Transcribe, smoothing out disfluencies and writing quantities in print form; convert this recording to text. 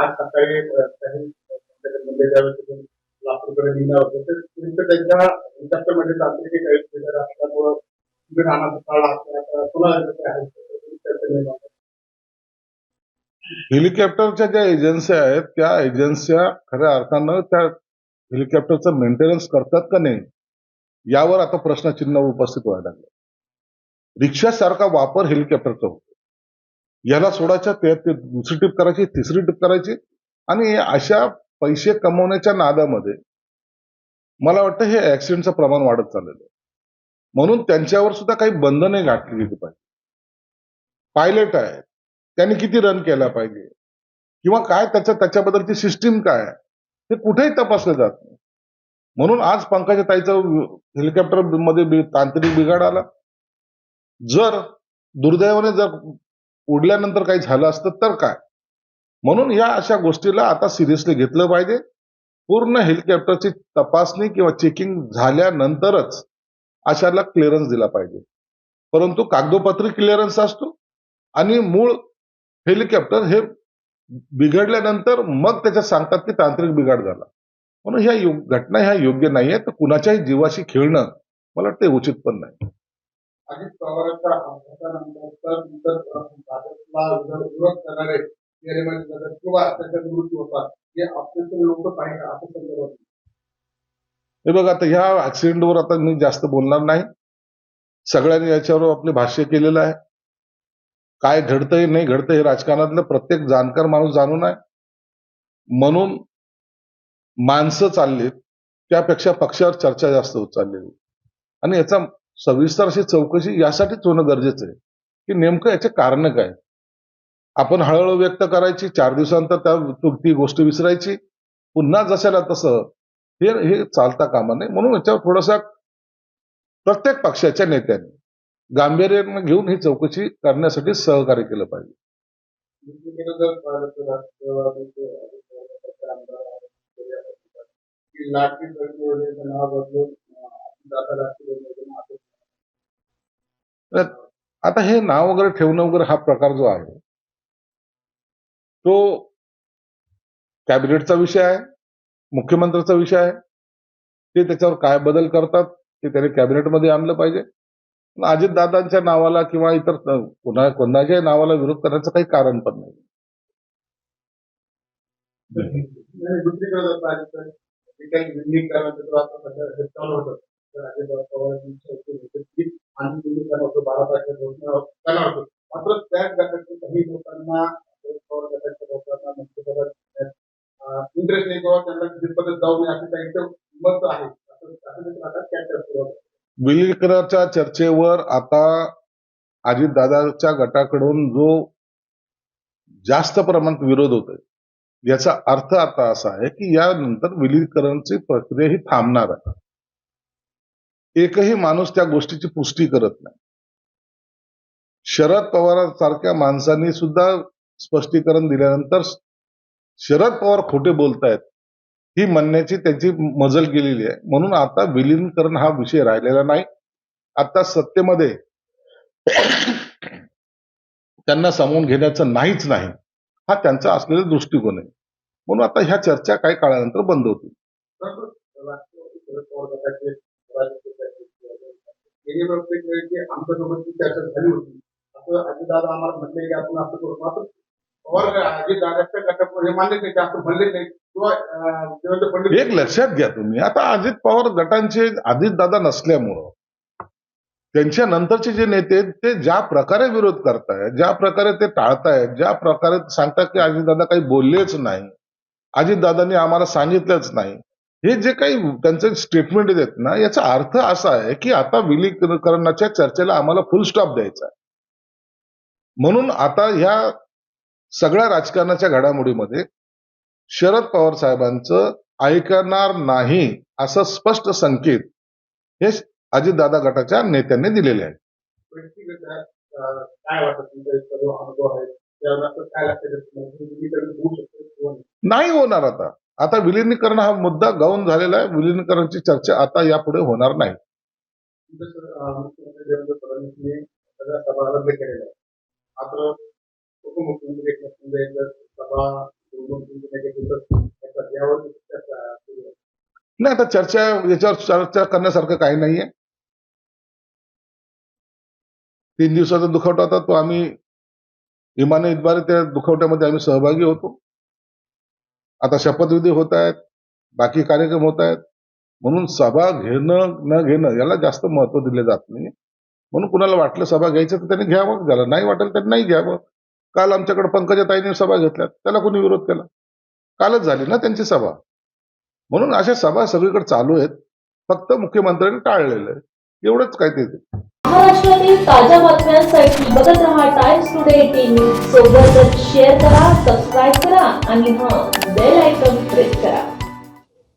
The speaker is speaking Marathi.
आज सकाळी काही मंदिरावरती लातूरकडे निघाला होता तर नेमकं त्यांच्या हेलिकॉप्टरमध्ये तांत्रिक गैरव्यवहार असल्यामुळं तुम्ही राहणार काळात पुन्हा हेलिकॉप्टरच्या ज्या एजन्सी आहेत त्या एजन्स्या खऱ्या अर्थानं त्या हेलिकॉप्टरचं मेंटेनन्स करतात का नाही यावर आता प्रश्नचिन्ह उपस्थित व्हायला लागलं. रिक्षासारखा वापर हेलिकॉप्टरचा होतो. याला सोडायच्या ते दुसरी टिप करायची, तिसरी टिप करायची आणि अशा पैसे कमवण्याच्या नादामध्ये मला वाटतं हे ऍक्सिडेंटचं प्रमाण वाढत चाललेलं आहे. म्हणून त्यांच्यावर सुद्धा काही बंधने घातली गेली पाहिजे. पायलट आहे, त्यांनी किती रन केला पाहिजे किंवा काय त्याच्याबद्दलची सिस्टीम काय आहे ते कुठेही तपासलं जात नाही. म्हणून आज पंकजा ताईचं हेलिकॉप्टर मध्ये तांत्रिक बिघाड आला. जर दुर्दैवाने जर उडल्यानंतर काही झालं असतं तर काय. म्हणून या अशा गोष्टीला आता सिरियसली घेतलं पाहिजे. पूर्ण हेलिकॉप्टरची तपासणी किंवा चेकिंग झाल्यानंतरच अशाला क्लिअरन्स दिला पाहिजे. परंतु कागदोपत्री क्लिअरन्स असतो आणि मूळ हेलिकॉप्टर हे बिघडल्यानंतर मग त्याच्यात सांगतात की तांत्रिक बिघाड झाला. म्हणून ह्या घटना ह्या योग्य नाहीये. तर कुणाच्याही जीवाशी खेळणं मला वाटतं उचित पण नाही. अजित पवारांच्या अपघातानंतर भाजपला विरोध करणारे किंवा त्याच्या निवृत्ती होतात हे आपले लोक पाहिजे असं संदर्भात. हे बघा आता ह्या ऍक्सिडेंटवर आता मी जास्त बोलणार नाही. सगळ्यांनी याच्यावर आपले भाष्य केलेलं आहे. काय घडतंय नाही घडतंय हे राजकारणातलं प्रत्येक जाणकार माणूस जाणून आहे. म्हणून माणसं चाललीत त्यापेक्षा पक्षावर चर्चा जास्त होत चाललेली आणि याचा सविस्तर अशी चौकशी यासाठीच होणं गरजेचं आहे की नेमकं याचे कारण काय. आपण हळूहळू व्यक्त करायची, 4 दिवसानंतर ती गोष्ट विसरायची, पुन्हा जशाला तसं हे चालता कामा नये. म्हणून याच्यावर थोडासा प्रत्येक पक्षाच्या नेत्यांनी गांभीर्यानं घेऊन ही चौकशी करण्यासाठी सहकार्य केलं पाहिजे. आता हे नाव वगैरे ठेवणं वगैरे हा प्रकार जो आहे तो कॅबिनेटचा विषय आहे, मुख्यमंत्र्यांचा विषय आहे. ते त्याच्यावर काय बदल करतात ते त्याने कॅबिनेटमध्ये आणलं पाहिजे. अजितदादांच्या नावाला किंवा इतर कोणाच्याही नावाला विरोध करण्याचं काही कारण पण नाही. मात्र त्याच गटातील काही लोकांना इंटरेस्ट नाही किंवा त्यांना पद्धत जाऊ नये असं त्यांचं मत आहे. विलीनीकरणाच्या चर्चेवर आता अजितदादाच्या गटाकडून जो जास्त प्रमाणात विरोध होतोय याचा अर्थ आता असा आहे की यानंतर विलीनीकरणाची प्रक्रिया ही थांबणार आहे. एकही माणूस त्या गोष्टीची पुष्टी करत नाही. शरद पवारांसारख्या माणसांनी सुद्धा स्पष्टीकरण दिल्यानंतर शरद पवार खोटे बोलतायत ही म्हणण्याची त्यांची मजल गेलेली आहे. म्हणून आता विलीनीकरण हा विषय राहिलेला नाही. आता सत्तेमध्ये त्यांना सामावून घेण्याचं नाहीच नाही हा त्यांचा असलेला दृष्टिकोन आहे. म्हणून आता ह्या चर्चा काही काळानंतर बंद होतील. आमच्यासोबत चर्चा झाली होती असं अजितदादा आम्हाला म्हटले की आपण असं करू. मात्र पवार अजितदादाच्या गटामध्ये मान्य नाही असं म्हणले नाही किंवा एक लक्षात घ्या तुम्ही आता अजित पवार गटांचे अजितदादा नसल्यामुळं त्यांच्या नंतरचे जे नेते ते ज्या प्रकारे विरोध करतायत, ज्या प्रकारे ते टाळतायत, ज्या प्रकारे सांगतात की अजितदादा काही बोललेच नाही, अजितदादांनी आम्हाला सांगितलंच नाही, हे जे काही त्यांचे स्टेटमेंट आहेत ना याचा अर्थ असा आहे की आता विलीनीकरणाच्या चर्चेला आम्हाला फुल स्टॉप द्यायचा आहे. म्हणून आता ह्या सगळ्या राजकारणाच्या घडामोडीमध्ये शरद पवार साहेबांचं ऐकणार नाही असं स्पष्ट संकेत हे अजितदादा गटाच्या नेत्यांनी दिलेले आहेत. काय वाटतं तुमचा अनुभव आहे नाही होणार. आता विलीनीकरण हा मुद्दा गाऊन झालेला आहे. विलीनीकरणाची चर्चा आता यापुढे होणार नाही. मुख्यमंत्री देवेंद्र फडणवीसने सगळ्या सभा रद्द केलेल्या आहे. मात्र उपमुख्यमंत्री एकनाथ शिंदे सभा यावर चर्चा सुरू आहे. नाही, आता याच्यावर चर्चा करण्यासारखं काही नाहीये. 3 दिवसाचा दुखवटा होता, तो आम्ही इमाने त्या दुखवट्यामध्ये आम्ही सहभागी होतो. आता शपथविधी होत आहेत, बाकी कार्यक्रम होत आहेत, म्हणून सभा घेणं न घेणं याला जास्त महत्व दिले जात नाही. म्हणून कुणाला वाटलं सभा घ्यायचं तर त्यांनी घ्यावं, ज्याला नाही वाटेल त्यांनी नाही घ्यावं. काल आमच्याकडे पंकजाताईंनी सभा घेतल्या, त्याला कोणी विरोध केला? कालच झाली ना त्यांची सभा. म्हणून अशा सभा सगळीकडे चालू आहेत, फक्त मुख्यमंत्र्यांनी टाळलेलं आहे, एवढंच काय ते. महाराष्ट्रातील ताज्या बातम्यांसाठी बघत रहा टाइम्स टुडे 18 सोबतच शेअर करा, सबस्क्राईब करा आणि बेल आयकॉन प्रेस करा.